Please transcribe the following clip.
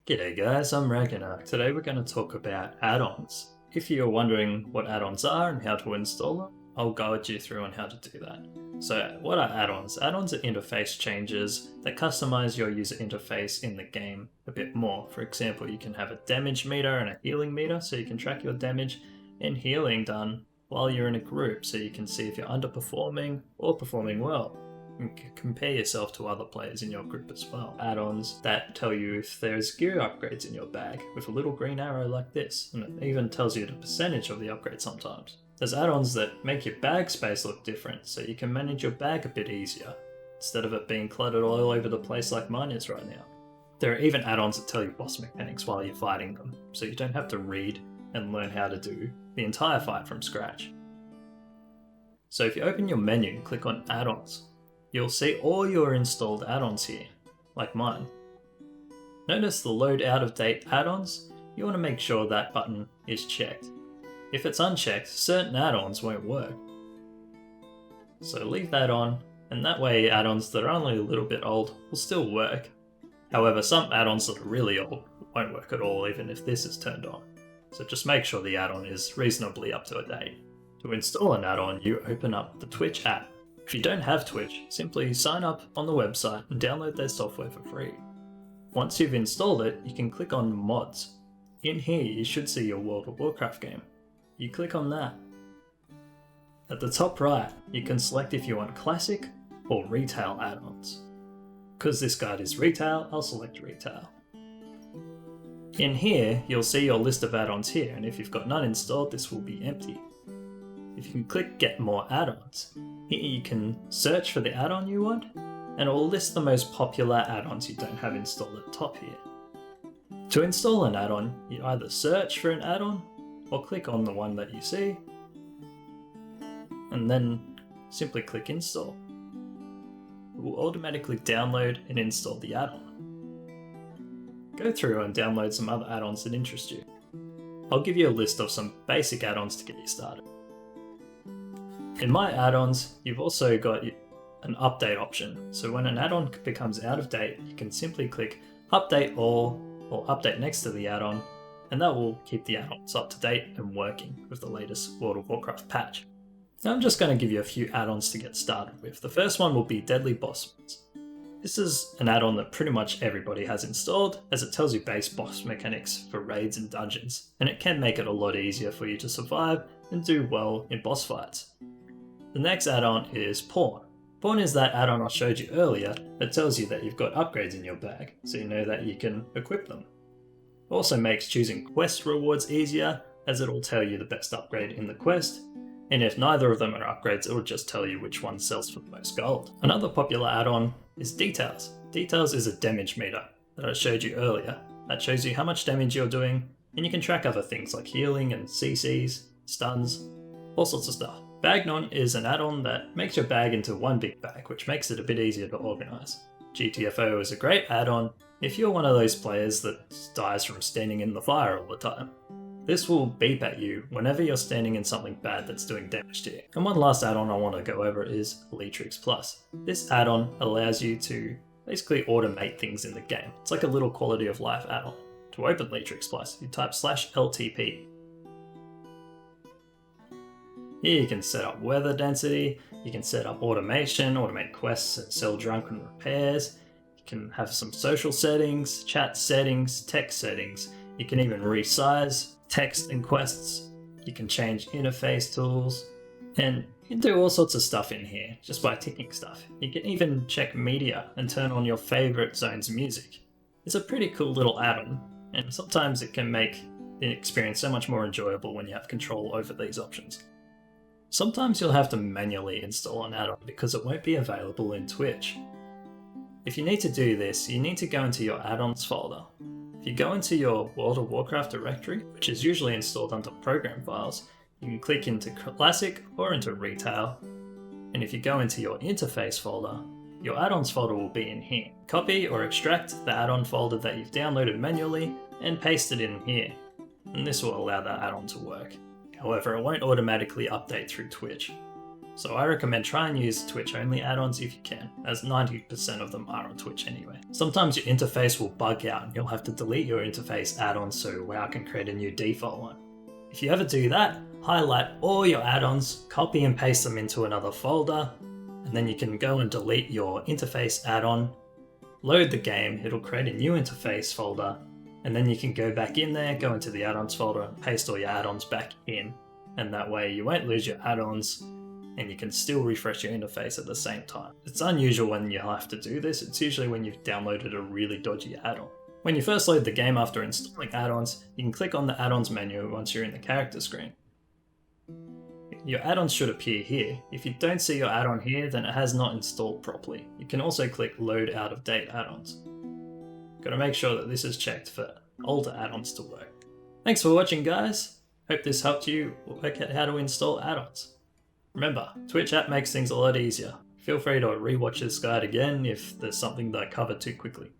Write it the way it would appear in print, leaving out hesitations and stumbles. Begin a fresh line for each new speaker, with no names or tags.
G'day guys, I'm Ragnar. Today we're going to talk about add-ons. If you're wondering what add-ons are and how to install them, I'll guide you through on how to do that. So what are add-ons? Add-ons are interface changes that customize your user interface in the game a bit more. For example, you can have a damage meter and a healing meter, so you can track your damage and healing done while you're in a group, so you can see if you're underperforming or performing well. You can compare yourself to other players in your group as well. Add-ons that tell you if there's gear upgrades in your bag with a little green arrow like this, and it even tells you the percentage of the upgrade sometimes. There's add-ons that make your bag space look different, so you can manage your bag a bit easier, instead of it being cluttered all over the place like mine is right now. There are even add-ons that tell you boss mechanics while you're fighting them, so you don't have to read and learn how to do the entire fight from scratch. So if you open your menu and click on add-ons, you'll see all your installed add-ons here, like mine. Notice the load out of date add-ons. You want to make sure that button is checked. If it's unchecked, certain add-ons won't work. So leave that on, and that way add-ons that are only a little bit old will still work. However, some add-ons that are really old won't work at all even if this is turned on. So just make sure the add-on is reasonably up to date. To install an add-on, you open up the Twitch app. If you don't have Twitch, simply sign up on the website and download their software for free. Once you've installed it, you can click on Mods. In here, you should see your World of Warcraft game. You click on that. At the top right, you can select if you want Classic or Retail add-ons. Because this guide is Retail, I'll select Retail. In here, you'll see your list of add-ons here, and if you've got none installed, this will be empty. If you can click Get More Add-ons, here you can search for the add-on you want, and it will list the most popular add-ons you don't have installed at the top here. To install an add-on, you either search for an add-on, or click on the one that you see, and then simply click Install. It will automatically download and install the add-on. Go through and download some other add-ons that interest you. I'll give you a list of some basic add-ons to get you started. In My Add-ons, you've also got an update option. So when an add-on becomes out of date, you can simply click Update All or Update next to the add-on, and that will keep the add-ons up to date and working with the latest World of Warcraft patch. Now I'm just going to give you a few add-ons to get started with. The first one will be Deadly Boss Mods. This is an add-on that pretty much everybody has installed, as it tells you base boss mechanics for raids and dungeons, and it can make it a lot easier for you to survive and do well in boss fights. The next add-on is Pawn. Pawn is that add-on I showed you earlier that tells you that you've got upgrades in your bag, so you know that you can equip them. It also makes choosing quest rewards easier, as it will tell you the best upgrade in the quest, and if neither of them are upgrades, it will just tell you which one sells for the most gold. Another popular add-on is Details. Details is a damage meter that I showed you earlier that shows you how much damage you're doing, and you can track other things like healing and CCs, stuns, all sorts of stuff. Bagnon is an add-on that makes your bag into one big bag, which makes it a bit easier to organise. GTFO is a great add-on if you're one of those players that dies from standing in the fire all the time. This will beep at you whenever you're standing in something bad that's doing damage to you. And one last add-on I want to go over is Leetrix Plus. This add-on allows you to basically automate things in the game. It's like a little quality of life add-on. To open Leetrix Plus, you type /LTP. Here you can set up weather density, you can set up automation, automate quests and sell drunken repairs, you can have some social settings, chat settings, text settings, you can even resize text and quests, you can change interface tools, and you can do all sorts of stuff in here just by ticking stuff. You can even check media and turn on your favourite zone's music. It's a pretty cool little add-on, and sometimes it can make the experience so much more enjoyable when you have control over these options. Sometimes you'll have to manually install an add-on because it won't be available in Twitch. If you need to do this, you need to go into your add-ons folder. If you go into your World of Warcraft directory, which is usually installed under program files, you can click into Classic or into Retail, and if you go into your interface folder, your add-ons folder will be in here. Copy or extract the add-on folder that you've downloaded manually and paste it in here, and this will allow that add-on to work. However, it won't automatically update through Twitch. So I recommend try and use Twitch only add-ons if you can, as 90% of them are on Twitch anyway. Sometimes your interface will bug out and you'll have to delete your interface add-on so WoW can create a new default one. If you ever do that, highlight all your add-ons, copy and paste them into another folder, and then you can go and delete your interface add-on, load the game, it'll create a new interface folder, and then you can go back in there, go into the add-ons folder and paste all your add-ons back in. And that way you won't lose your add-ons and you can still refresh your interface at the same time. It's unusual when you have to do this, it's usually when you've downloaded a really dodgy add-on. When you first load the game after installing add-ons, you can click on the add-ons menu once you're in the character screen. Your add-ons should appear here. If you don't see your add-on here, then it has not installed properly. You can also click load out-of-date add-ons. Gotta make sure that this is checked for older add-ons to work. Thanks for watching, guys. Hope this helped you work out how to install add-ons. Remember, Twitch app makes things a lot easier. Feel free to rewatch this guide again if there's something that I covered too quickly.